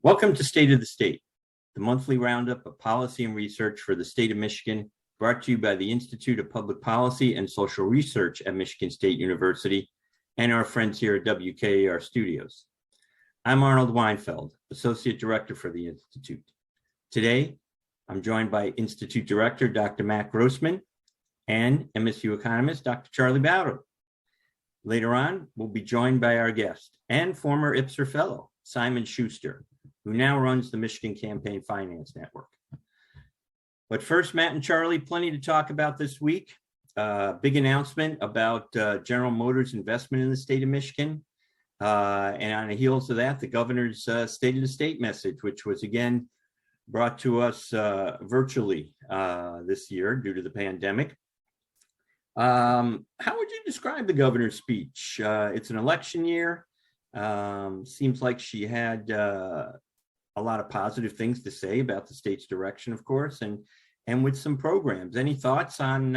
Welcome to State of the State, the monthly roundup of policy and research for the state of Michigan, brought to you by the Institute of Public Policy and Social Research at Michigan State University and our friends here at WKAR Studios. I'm Arnold Weinfeld, Associate Director for the Institute. Today, I'm joined by Institute Director Dr. Matt Grossman and MSU economist Dr. Charlie Bowder. Later on, we'll be joined by our guest and former Ipser Fellow, Simon Schuster, who now runs the Michigan Campaign Finance Network. But first, Matt and Charlie, plenty to talk about this week. Big announcement about General Motors investment in the state of Michigan. And on the heels of that, the governor's State of the State message, which was again brought to us virtually this year due to the pandemic. How would you describe the governor's speech? It's an election year. Seems like she had a lot of positive things to say about the state's direction, of course, and with some programs. Any thoughts on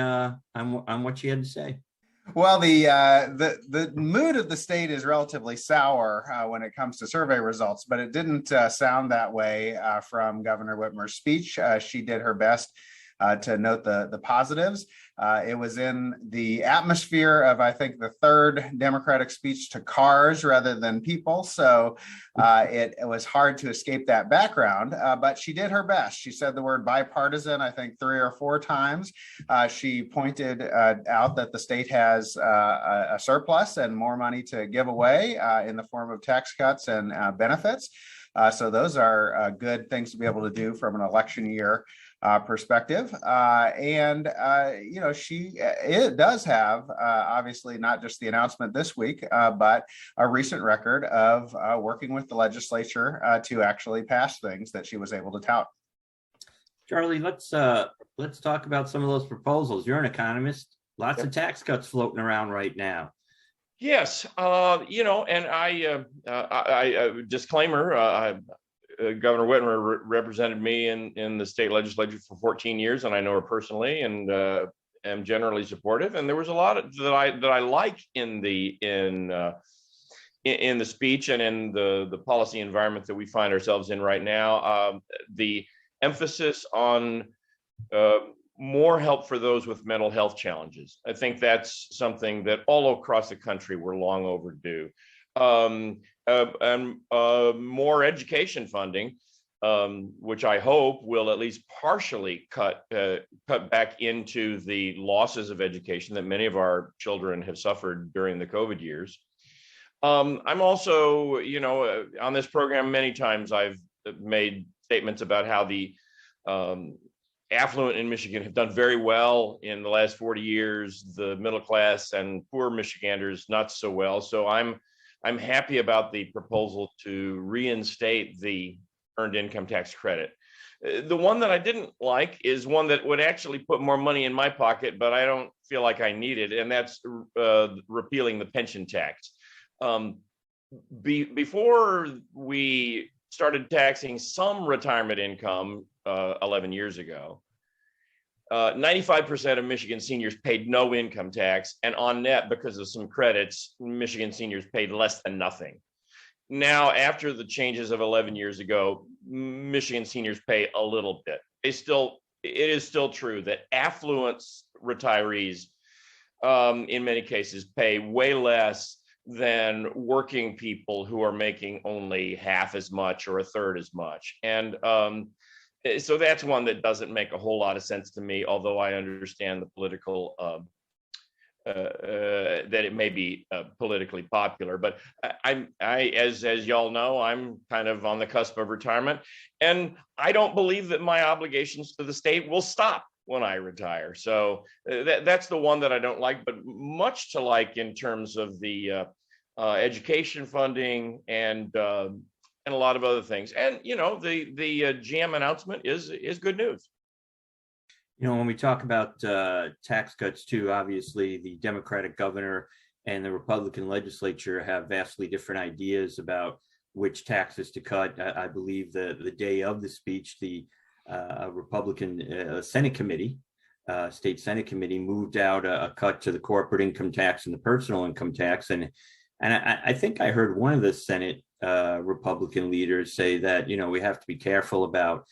what she had to say? Well, the mood of the state is relatively sour when it comes to survey results, but it didn't sound that way from Governor Whitmer's speech. She did her best to note the positives. It was in the atmosphere of, I think, the third Democratic speech to cars rather than people. So it was hard to escape that background, but she did her best. She said the word bipartisan, I think, 3 or 4 times. She pointed out that the state has a surplus and more money to give away in the form of tax cuts and benefits. So those are good things to be able to do from an election year perspective. It does have obviously not just the announcement this week, but a recent record of working with the legislature to actually pass things that she was able to tout. Charlie, let's talk about some of those proposals. You're an economist. Lots of tax cuts floating around right now. Yes, and I disclaimer. Governor Whitmer represented me in the state legislature for 14 years, and I know her personally, and am generally supportive. And there was a lot that I like in the speech and in the policy environment that we find ourselves in right now. The emphasis on more help for those with mental health challenges. I think that's something that all across the country we're long overdue. And more education funding, which I hope will at least partially cut back into the losses of education that many of our children have suffered during the COVID years. I'm also, on this program, many times I've made statements about how the affluent in Michigan have done very well in the last 40 years, the middle class and poor Michiganders not so well. So I'm happy about the proposal to reinstate the earned income tax credit. The one that I didn't like is one that would actually put more money in my pocket, but I don't feel like I need it, and that's repealing the pension tax. Before we started taxing some retirement income 11 years ago, 95% of Michigan seniors paid no income tax, and on net, because of some credits, Michigan seniors paid less than nothing. Now, after the changes of 11 years ago, Michigan seniors pay a little bit. It is still true that affluent retirees, in many cases, pay way less than working people who are making only half as much or a third as much. And so that's one that doesn't make a whole lot of sense to me, although I understand the political, that it may be politically popular. But as y'all know, I'm kind of on the cusp of retirement, and I don't believe that my obligations to the state will stop when I retire. So that's the one that I don't like, but much to like in terms of the education funding and a lot of other things. And, the GM announcement is good news. When we talk about tax cuts too, obviously the Democratic governor and the Republican legislature have vastly different ideas about which taxes to cut. I believe the day of the speech, the Republican Senate committee, state Senate committee, moved out a cut to the corporate income tax and the personal income tax. And I think I heard one of the Senate Republican leaders say that, we have to be careful about,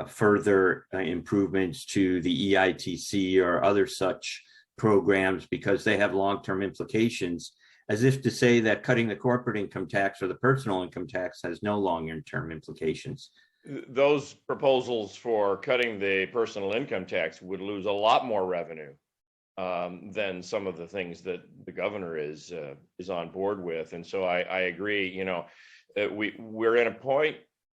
further improvements to the EITC or other such programs because they have long-term implications, as if to say that cutting the corporate income tax or the personal income tax has no long-term implications. Those proposals for cutting the personal income tax would lose a lot more revenue than some of the things that the governor is on board with. And so I agree. We're in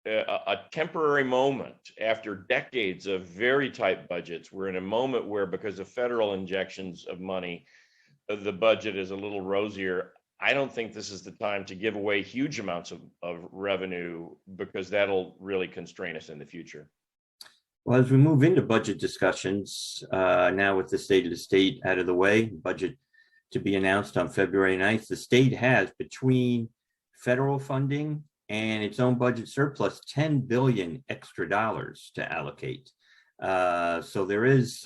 a temporary moment after decades of very tight budgets. We're in a moment where, because of federal injections of money, the budget is a little rosier. I don't think this is the time to give away huge amounts of revenue, because that'll really constrain us in the future. Well, as we move into budget discussions, now with the state of the state out of the way, budget to be announced on February 9th, the state has, between federal funding and its own budget surplus, $10 billion extra dollars to allocate. So there is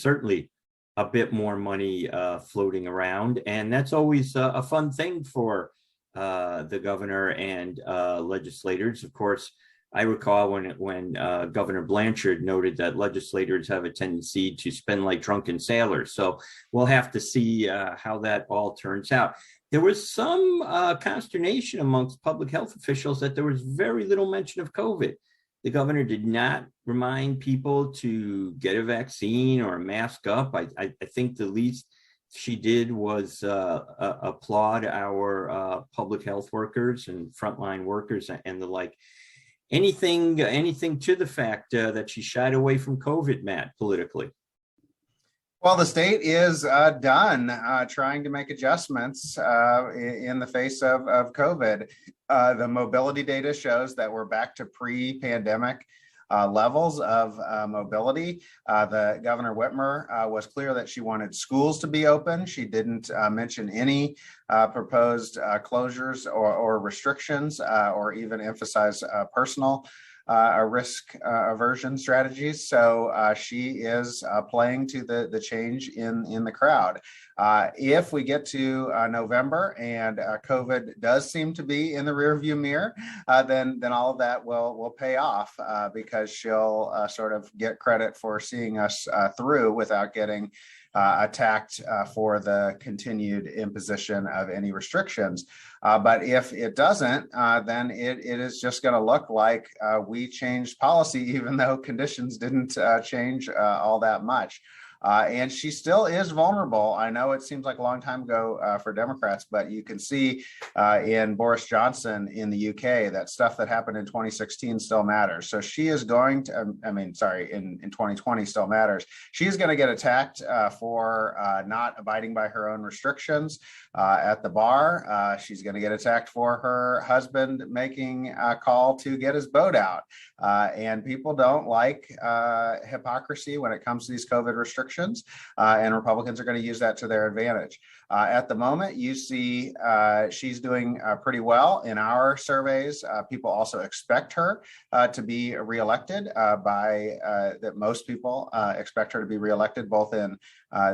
certainly a bit more money floating around, and that's always a fun thing for the governor and legislators. Of course, I recall when Governor Blanchard noted that legislators have a tendency to spend like drunken sailors. So we'll have to see how that all turns out. There was some consternation amongst public health officials that there was very little mention of COVID. The governor did not remind people to get a vaccine or mask up. I think the least she did was applaud our public health workers and frontline workers and the like. Anything to the fact that she shied away from COVID, Matt, politically? Well, the state is done trying to make adjustments in the face of COVID. The mobility data shows that we're back to pre-pandemic levels of mobility. The Governor Whitmer was clear that she wanted schools to be open. She didn't mention any proposed closures or restrictions or even emphasize personal risk aversion strategies. So she is playing to the change in the crowd. If we get to November and COVID does seem to be in the rearview mirror, then all of that will pay off because she'll sort of get credit for seeing us through without getting attacked for the continued imposition of any restrictions. But if it doesn't, then it is just going to look like we changed policy, even though conditions didn't change all that much. And she still is vulnerable. I know it seems like a long time ago for Democrats, but you can see in Boris Johnson in the UK that stuff that happened in 2016 still matters. So she is going to, in 2020 still matters. She's going to get attacked for not abiding by her own restrictions at the bar. She's going to get attacked for her husband making a call to get his boat out. And people don't like hypocrisy when it comes to these COVID restrictions. And Republicans are going to use that to their advantage. At the moment, you see she's doing pretty well in our surveys. People also expect her to be reelected that most people expect her to be reelected, both in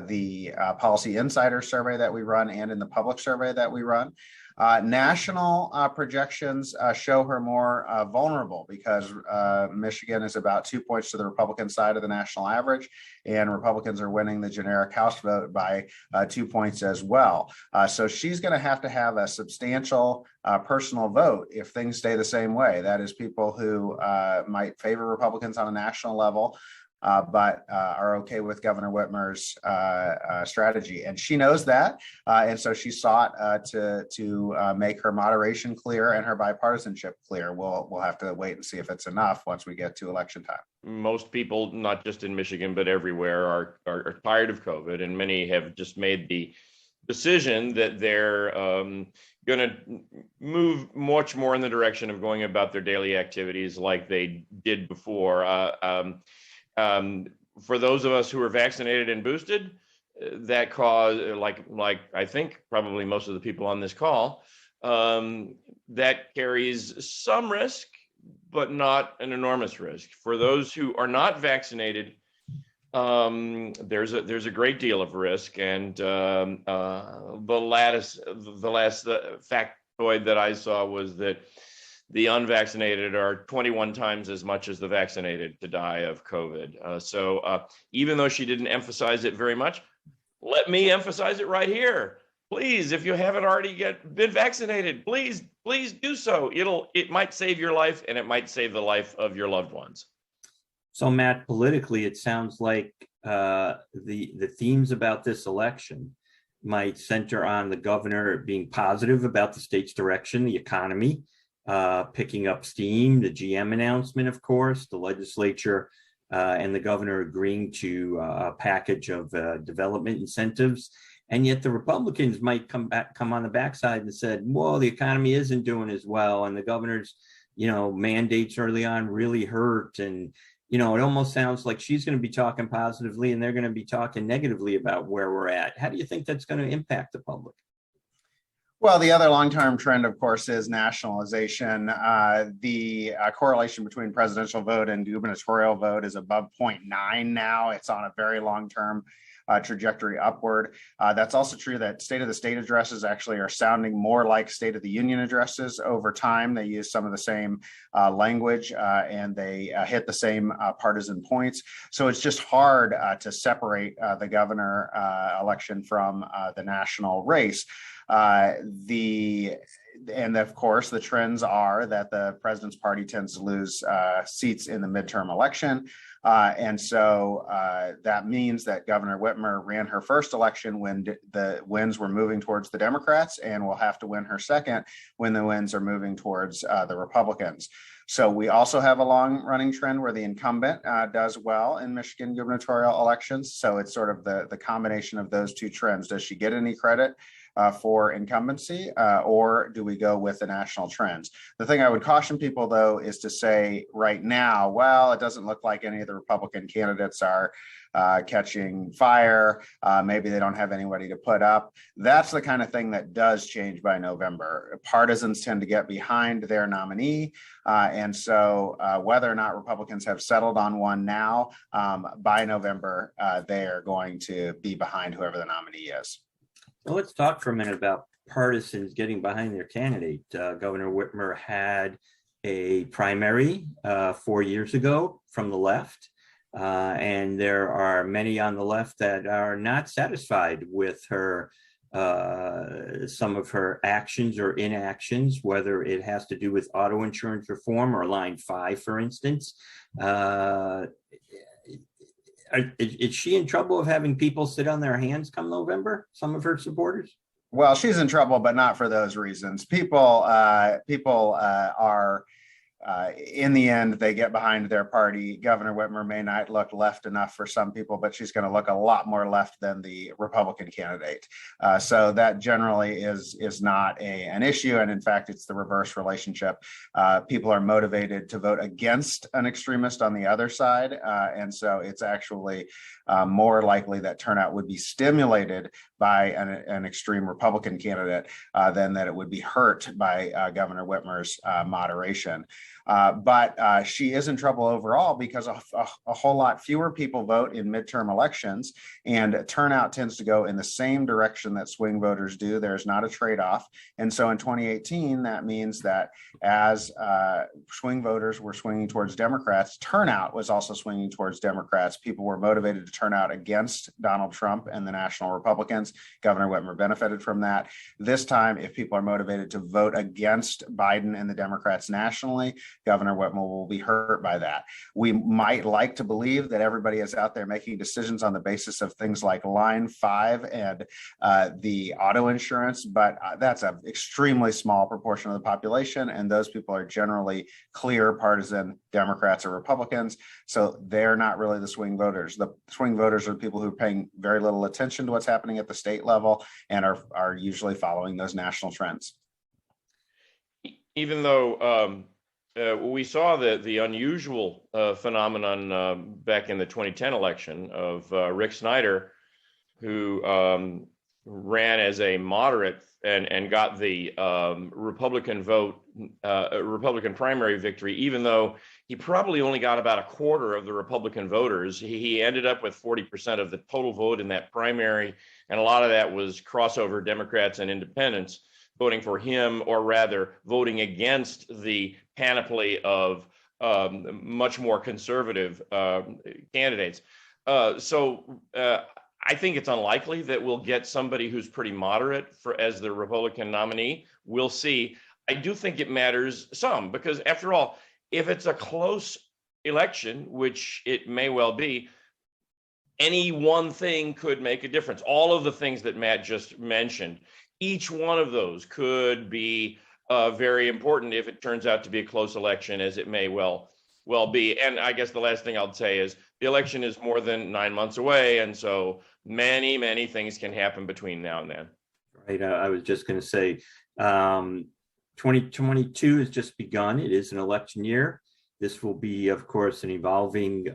the Policy Insider survey that we run and in the public survey that we run. National projections show her more vulnerable because Michigan is about 2 points to the Republican side of the national average, and Republicans are winning the generic House vote by 2 points as well. So she's going to have a substantial personal vote if things stay the same way. That is, people who might favor Republicans on a national level, but are okay with Governor Whitmer's strategy. And she knows that. And so she sought to make her moderation clear and her bipartisanship clear. We'll have to wait and see if it's enough once we get to election time. Most people, not just in Michigan, but everywhere, are tired of COVID, and many have just made the decision that they're going to move much more in the direction of going about their daily activities like they did before. For those of us who are vaccinated and boosted, that cause, like I think probably most of the people on this call, that carries some risk, but not an enormous risk. For those who are not vaccinated, There's a great deal of risk, and the last factoid that I saw was that the unvaccinated are 21 times as much as the vaccinated to die of COVID. So even though she didn't emphasize it very much, let me emphasize it right here. Please, if you haven't already been vaccinated, please do so. It might save your life, and it might save the life of your loved ones. So, Matt, politically, it sounds like the themes about this election might center on the governor being positive about the state's direction, the economy picking up steam, the GM announcement, of course, the legislature and the governor agreeing to a package of development incentives. And yet the Republicans might come on the backside and said, well, the economy isn't doing as well. And the governor's, mandates early on really hurt. And, it almost sounds like she's going to be talking positively and they're going to be talking negatively about where we're at. How do you think that's going to impact the public? Well, the other long-term trend, of course, is nationalization. The correlation between presidential vote and gubernatorial vote is above 0.9 now. It's on a very long-term trajectory upward. That's also true that State of the State addresses actually are sounding more like State of the Union addresses over time. They use some of the same language and they hit the same partisan points. So it's just hard to separate the governor election from the national race. And of course, the trends are that the president's party tends to lose seats in the midterm election. And so that means that Governor Whitmer ran her first election when the winds were moving towards the Democrats and will have to win her second when the winds are moving towards the Republicans. So we also have a long running trend where the incumbent does well in Michigan gubernatorial elections. So it's sort of the combination of those two trends. Does she get any credit for incumbency, or do we go with the national trends? The thing I would caution people, though, is to say right now, well, it doesn't look like any of the Republican candidates are catching fire. Maybe they don't have anybody to put up. That's the kind of thing that does change by November. Partisans tend to get behind their nominee. And so whether or not Republicans have settled on one now, by November, they are going to be behind whoever the nominee is. Well, let's talk for a minute about partisans getting behind their candidate. Governor Whitmer had a primary 4 years ago from the left, and there are many on the left that are not satisfied with her, some of her actions or inactions, whether it has to do with auto insurance reform or Line 5, for instance. Is she in trouble of having people sit on their hands come November, some of her supporters? Well, she's in trouble, but not for those reasons. People are, in the end, they get behind their party. Governor Whitmer may not look left enough for some people, but she's going to look a lot more left than the Republican candidate. So that generally is not an issue. And in fact, it's the reverse relationship. People are motivated to vote against an extremist on the other side. And so it's actually more likely that turnout would be stimulated by an extreme Republican candidate than that it would be hurt by Governor Whitmer's moderation. But she is in trouble overall because a whole lot fewer people vote in midterm elections, and turnout tends to go in the same direction that swing voters do. There's not a trade-off. And so in 2018, that means that as swing voters were swinging towards Democrats, turnout was also swinging towards Democrats. People were motivated to turn out against Donald Trump and the National Republicans. Governor Whitmer benefited from that. This time, if people are motivated to vote against Biden and the Democrats nationally, Governor Whitmer will be hurt by that. We might like to believe that everybody is out there making decisions on the basis of things like Line 5 and the auto insurance, but that's an extremely small proportion of the population, and those people are generally clear partisan Democrats or Republicans, so they're not really the swing voters. The swing voters are people who are paying very little attention to what's happening at the state level and are usually following those national trends. Even though we saw the unusual phenomenon back in the 2010 election of Rick Snyder, who ran as a moderate and got the Republican vote, Republican primary victory, even though he probably only got about a quarter of the Republican voters. He ended up with 40% of the total vote in that primary, and a lot of that was crossover Democrats and independents voting for him, or rather voting against the panoply of much more conservative candidates. I think it's unlikely that we'll get somebody who's pretty moderate as the Republican nominee. We'll see. I do think it matters some, because after all, if it's a close election, which it may well be, any one thing could make a difference. All of the things that Matt just mentioned, each one of those could be very important if it turns out to be a close election, as it may well be. And I guess the last thing I'll say is the election is more than 9 months away, and so many things can happen between now and then. Right. I was just going to say, 2022 has just begun. It is an election year. This will be, of course, an evolving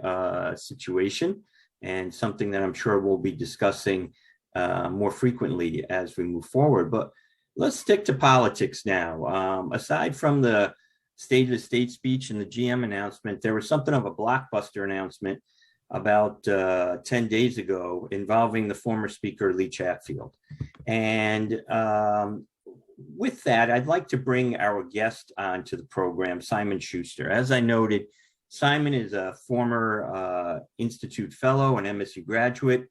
situation, and something that I'm sure we'll be discussing more frequently as we move forward. But let's stick to politics now. Aside from the State of the State speech and the GM announcement, there was something of a blockbuster announcement about 10 days ago involving the former Speaker, Lee Chatfield. And with that, I'd like to bring our guest onto the program, Simon Schuster. As I noted, Simon is a former Institute Fellow and MSU graduate,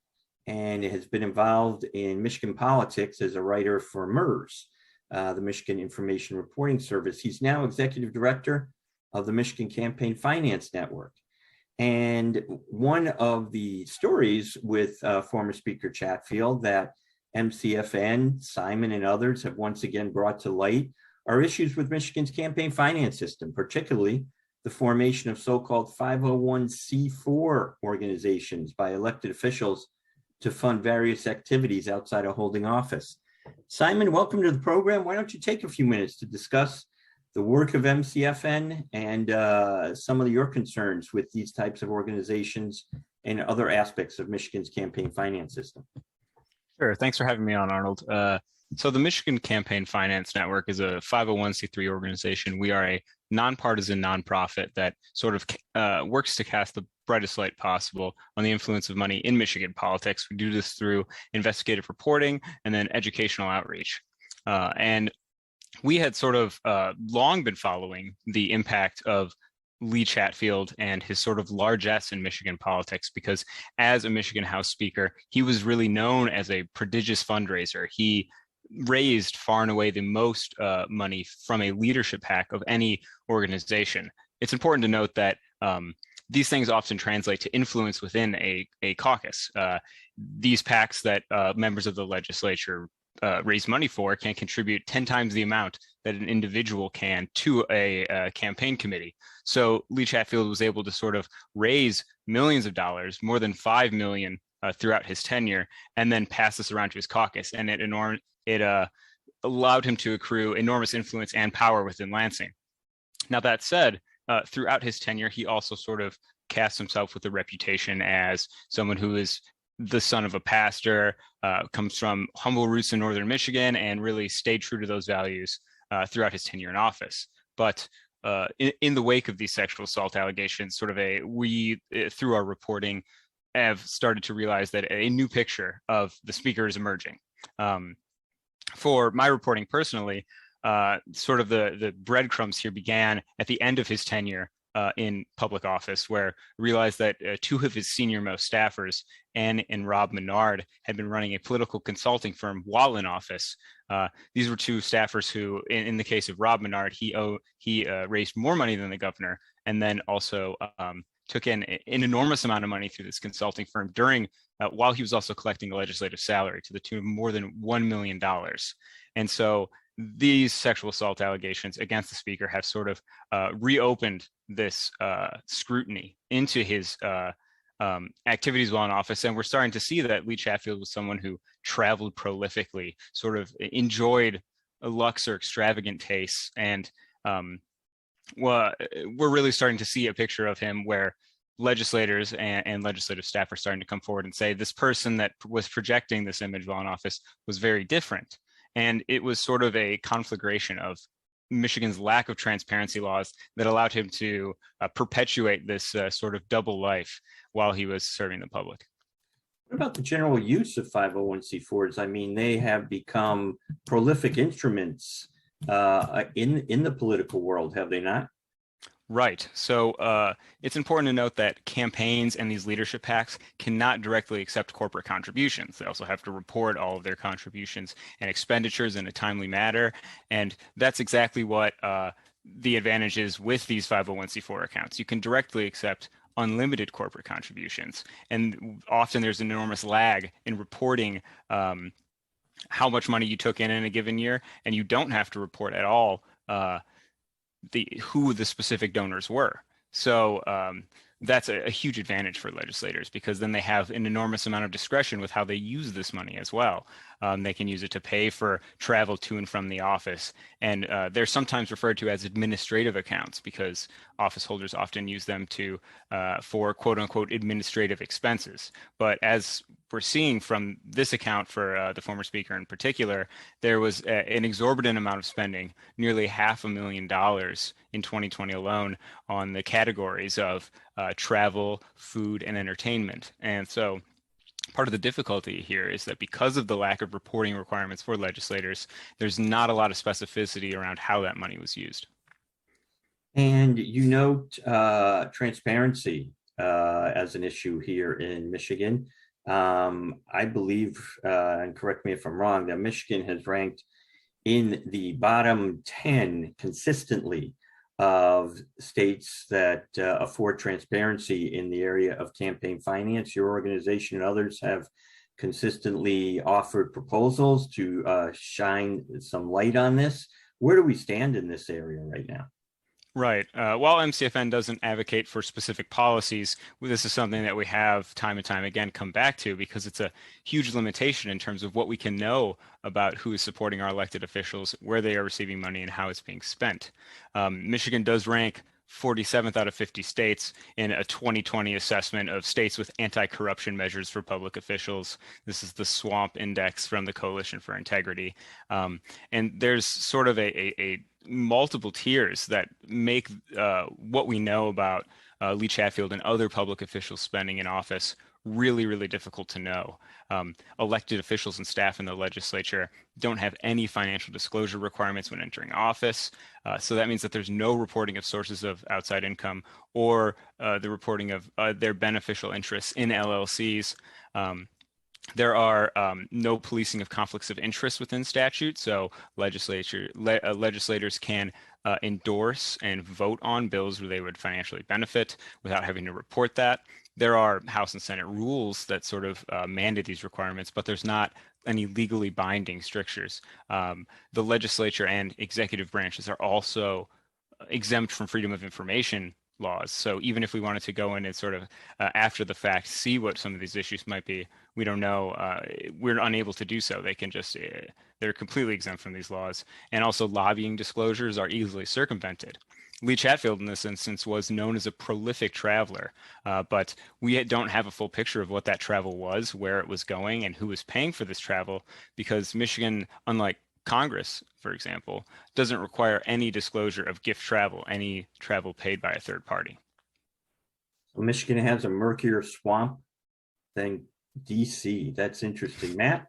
and has been involved in Michigan politics as a writer for MERS, the Michigan Information Reporting Service. He's now executive director of the Michigan Campaign Finance Network. And one of the stories with former Speaker Chatfield that MCFN, Simon, and others have once again brought to light are issues with Michigan's campaign finance system, particularly the formation of so-called 501c4 organizations by elected officials to fund various activities outside of holding office. Simon, welcome to the program. Why don't you take a few minutes to discuss the work of MCFN and some of your concerns with these types of organizations and other aspects of Michigan's campaign finance system? Sure. Thanks for having me on, Arnold. So the Michigan Campaign Finance Network is a 501c3 organization. We are a nonpartisan nonprofit that sort of works to cast the brightest light possible on the influence of money in Michigan politics. We do this through investigative reporting and then educational outreach. And we had sort of long been following the impact of Lee Chatfield and his sort of largesse in Michigan politics, because as a Michigan House Speaker, he was really known as a prodigious fundraiser. He raised far and away the most money from a leadership PAC of any organization. It's important to note that these things often translate to influence within a caucus. These PACs that members of the legislature raise money for can contribute 10 times the amount that an individual can to a campaign committee. So Lee Chatfield was able to sort of raise millions of dollars, more than 5 million throughout his tenure, and then pass this around to his caucus. And it allowed him to accrue enormous influence and power within Lansing. Now, that said, throughout his tenure, he also sort of cast himself with a reputation as someone who is the son of a pastor, comes from humble roots in Northern Michigan, and really stayed true to those values throughout his tenure in office. But in the wake of these sexual assault allegations, we, through our reporting, have started to realize that a new picture of the speaker is emerging. For my reporting personally, sort of the breadcrumbs here began at the end of his tenure in public office, where I realized that two of his senior-most staffers, Ann and Rob Menard, had been running a political consulting firm while in office. These were two staffers who, in the case of Rob Menard, he raised more money than the governor, and then also took in an enormous amount of money through this consulting firm while he was also collecting a legislative salary to the tune of more than $1 million. And so these sexual assault allegations against the speaker have sort of reopened this scrutiny into his activities while in office. And we're starting to see that Lee Chatfield was someone who traveled prolifically, sort of enjoyed a luxury, extravagant tastes. And we're really starting to see a picture of him where legislators and legislative staff are starting to come forward and say this person that was projecting this image while in office was very different. And it was sort of a conflagration of Michigan's lack of transparency laws that allowed him to perpetuate this sort of double life while he was serving the public. What about the general use of 501c4s? I mean, they have become prolific instruments in the political world, have they not? Right. So it's important to note that campaigns and these leadership PACs cannot directly accept corporate contributions. They also have to report all of their contributions and expenditures in a timely manner. And that's exactly what the advantage is with these 501c4 accounts. You can directly accept unlimited corporate contributions. And often there's an enormous lag in reporting how much money you took in a given year, and you don't have to report at all who the specific donors were. So that's a huge advantage for legislators, because then they have an enormous amount of discretion with how they use this money as well. They can use it to pay for travel to and from the office. And they're sometimes referred to as administrative accounts because office holders often use them for quote unquote administrative expenses. But as we're seeing from this account for the former speaker in particular, there was an exorbitant amount of spending, nearly $500,000 in 2020 alone, on the categories of travel, food, and entertainment. And so part of the difficulty here is that because of the lack of reporting requirements for legislators, there's not a lot of specificity around how that money was used. And you note transparency as an issue here in Michigan. I believe, and correct me if I'm wrong, that Michigan has ranked in the bottom 10 consistently of states that afford transparency in the area of campaign finance. Your organization and others have consistently offered proposals to shine some light on this. Where do we stand in this area right now? Right. While MCFN doesn't advocate for specific policies, this is something that we have time and time again come back to, because it's a huge limitation in terms of what we can know about who is supporting our elected officials, where they are receiving money, and how it's being spent. Michigan does rank 47th out of 50 states in a 2020 assessment of states with anti-corruption measures for public officials. This is the SWAMP index from the Coalition for Integrity. And there's sort of a multiple tiers that make what we know about Lee Chatfield and other public officials spending in office really, really difficult to know. Elected officials and staff in the legislature don't have any financial disclosure requirements when entering office. So that means that there's no reporting of sources of outside income or the reporting of their beneficial interests in LLCs. There are no policing of conflicts of interest within statute, so legislators can endorse and vote on bills where they would financially benefit without having to report that. There are House and Senate rules that sort of mandate these requirements, but there's not any legally binding strictures. The legislature and executive branches are also exempt from freedom of information laws. So even if we wanted to go in and sort of after the fact see what some of these issues might be, we don't know. We're unable to do so. They can just they're completely exempt from these laws. And also lobbying disclosures are easily circumvented. Lee Chatfield in this instance was known as a prolific traveler, but we don't have a full picture of what that travel was, where it was going, and who was paying for this travel, because Michigan, unlike Congress, for example, doesn't require any disclosure of gift travel, any travel paid by a third party. So Michigan has a murkier swamp than DC. That's interesting. Matt?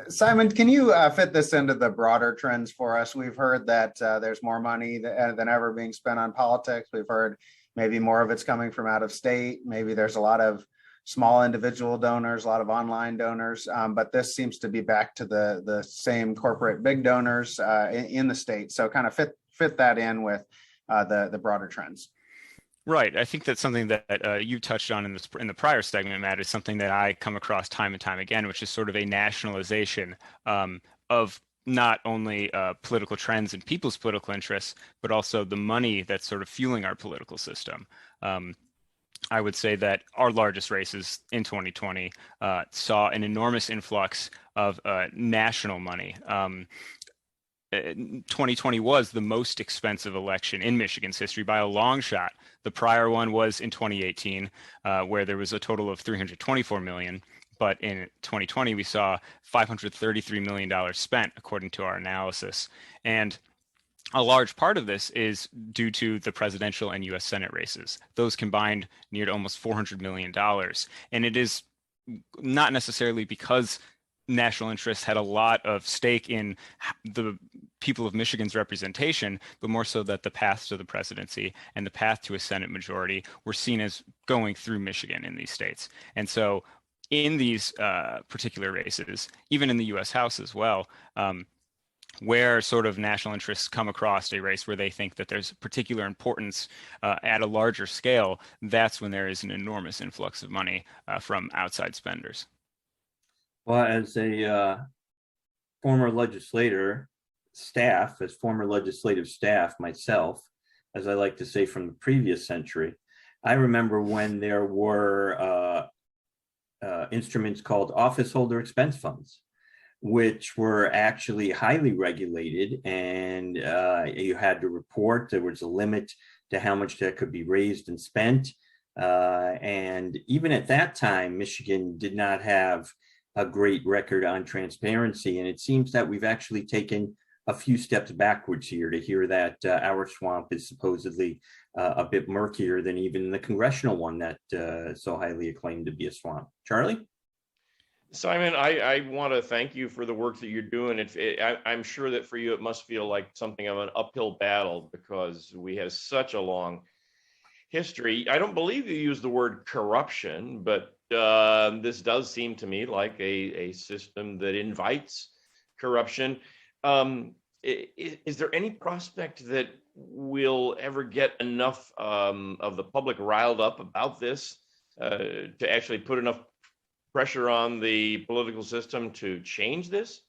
Simon, can you fit this into the broader trends for us? We've heard that there's more money than ever being spent on politics. We've heard maybe more of it's coming from out of state. Maybe there's a lot of small individual donors, a lot of online donors, but this seems to be back to the same corporate big donors in the state. So kind of fit that in with the broader trends. Right. I think that's something that you touched on in the prior segment, Matt, is something that I come across time and time again, which is sort of a nationalization of not only political trends and people's political interests, but also the money that's sort of fueling our political system. I would say that our largest races in 2020 saw an enormous influx of national money. 2020 was the most expensive election in Michigan's history by a long shot. The prior one was in 2018, where there was a total of $324 million. But in 2020, we saw $533 million spent, according to our analysis. And a large part of this is due to the presidential and U.S. Senate races. Those combined neared almost $400 million. And it is not necessarily because national interests had a lot of stake in the people of Michigan's representation, but more so that the path to the presidency and the path to a Senate majority were seen as going through Michigan in these states. And so in these particular races, even in the U.S. House as well, where sort of national interests come across a race where they think that there's particular importance at a larger scale, that's when there is an enormous influx of money from outside spenders. Well, as a former legislative staff myself, as I like to say from the previous century, I remember when there were instruments called office holder expense funds, which were actually highly regulated, and you had to report. There was a limit to how much that could be raised and spent. And even at that time, Michigan did not have a great record on transparency. And it seems that we've actually taken a few steps backwards here to hear that our swamp is supposedly a bit murkier than even the congressional one that so highly acclaimed to be a swamp. Charlie? Simon, I want to thank you for the work that you're doing. I'm sure that for you, it must feel like something of an uphill battle because we have such a long history. I don't believe you use the word corruption, but this does seem to me like a system that invites corruption. Is there any prospect that we'll ever get enough of the public riled up about this to actually put enough pressure on the political system to change this?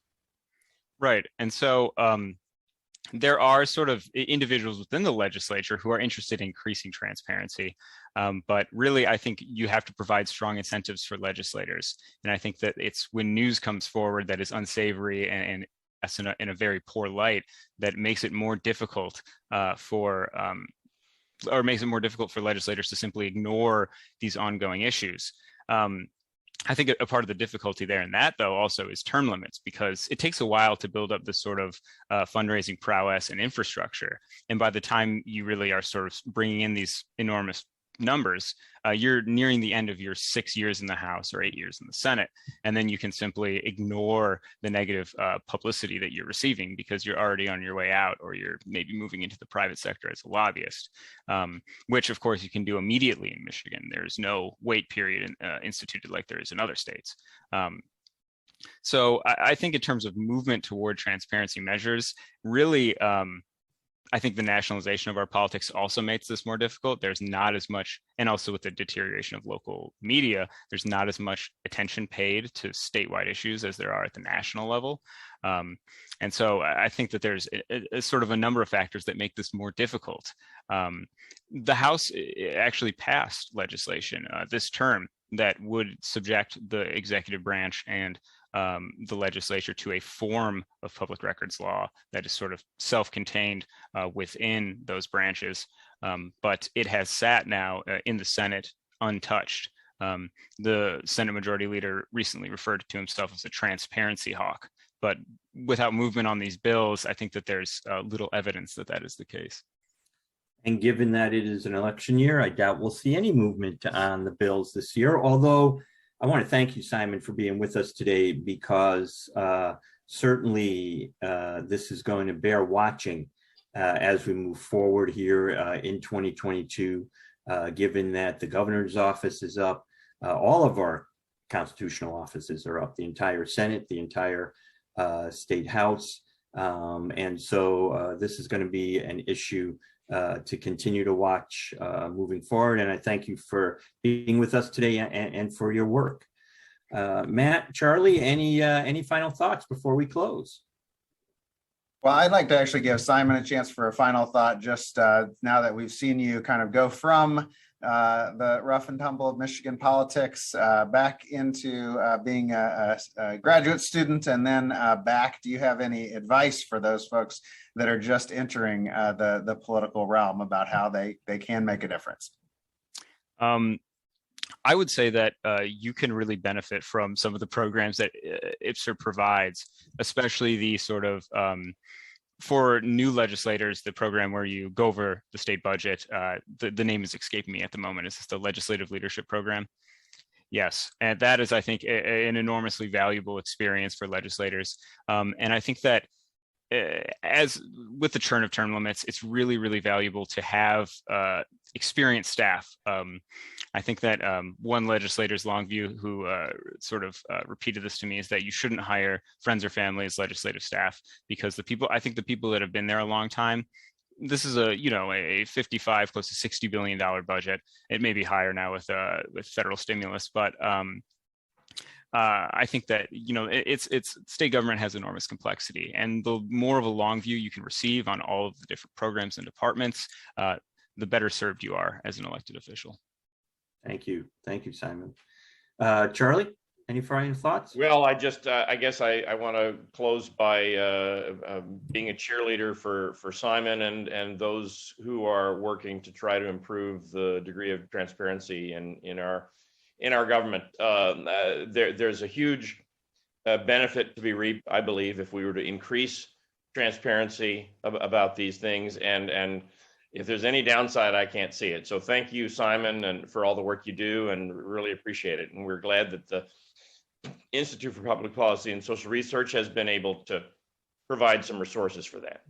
Right. And so there are sort of individuals within the legislature who are interested in increasing transparency. But really, I think you have to provide strong incentives for legislators. And I think that it's when news comes forward that is unsavory and in a very poor light that makes it more difficult for legislators to simply ignore these ongoing issues. I think a part of the difficulty there in that, though, also is term limits, because it takes a while to build up this sort of fundraising prowess and infrastructure. And by the time you really are sort of bringing in these enormous numbers, you're nearing the end of your 6 years in the House or 8 years in the Senate. And then you can simply ignore the negative publicity that you're receiving because you're already on your way out, or you're maybe moving into the private sector as a lobbyist, which of course you can do immediately in Michigan. There's no wait period instituted like there is in other states. So I think in terms of movement toward transparency measures, really, I think the nationalization of our politics also makes this more difficult. There's not as much, and also with the deterioration of local media, there's not as much attention paid to statewide issues as there are at the national level. And so I think that there's a sort of a number of factors that make this more difficult. The House actually passed legislation this term that would subject the executive branch and the legislature to a form of public records law that is sort of self-contained within those branches, but it has sat now in the Senate untouched. The Senate Majority Leader recently referred to himself as a transparency hawk, but without movement on these bills, I think that there's little evidence that that is the case. And given that it is an election year, I doubt we'll see any movement on the bills this year, although I want to thank you, Simon, for being with us today, because certainly this is going to bear watching as we move forward here in 2022, given that the governor's office is up, all of our constitutional offices are up, the entire Senate, the entire state house. And so this is going to be an issue to continue to watch moving forward. And I thank you for being with us today and for your work. Matt, Charlie, any final thoughts before we close? Well, I'd like to actually give Simon a chance for a final thought, just now that we've seen you kind of go from the rough and tumble of Michigan politics back into being a graduate student and then back. Do you have any advice for those folks that are just entering the political realm about how they can make a difference? I would say that you can really benefit from some of the programs that IPSR provides, especially the sort of for new legislators, the program where you go over the state budget. The name is escaping me at the moment. It's the Legislative Leadership Program. Yes, and that is, I think, an enormously valuable experience for legislators. And I think that as with the churn of term limits, it's really, really valuable to have experienced staff. I think that one legislator's long view who sort of repeated this to me is that you shouldn't hire friends or family as legislative staff, because I think the people that have been there a long time, this is a 55 close to $60 billion budget. It may be higher now with federal stimulus, but I think that it's state government has enormous complexity, and the more of a long view you can receive on all of the different programs and departments, the better served you are as an elected official. Thank you, Simon. Charlie, any final thoughts? Well, I guess I want to close by being a cheerleader for Simon and those who are working to try to improve the degree of transparency in our government. There's a huge benefit to be reaped, I believe, if we were to increase transparency about these things. And if there's any downside, I can't see it. So thank you, Simon, and for all the work you do, and really appreciate it. And we're glad that the Institute for Public Policy and Social Research has been able to provide some resources for that.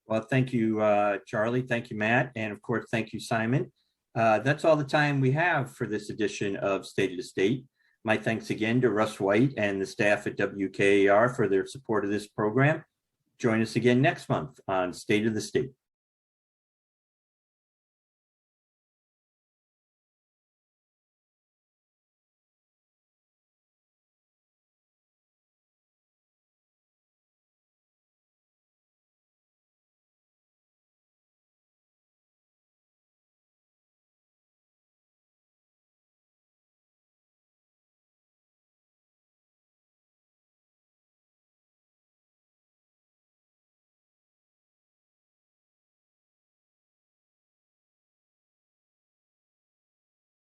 Well, thank you, Charlie. Thank you, Matt. And of course, thank you, Simon. That's all the time we have for this edition of State of the State. My thanks again to Russ White and the staff at WKAR for their support of this program. Join us again next month on State of the State.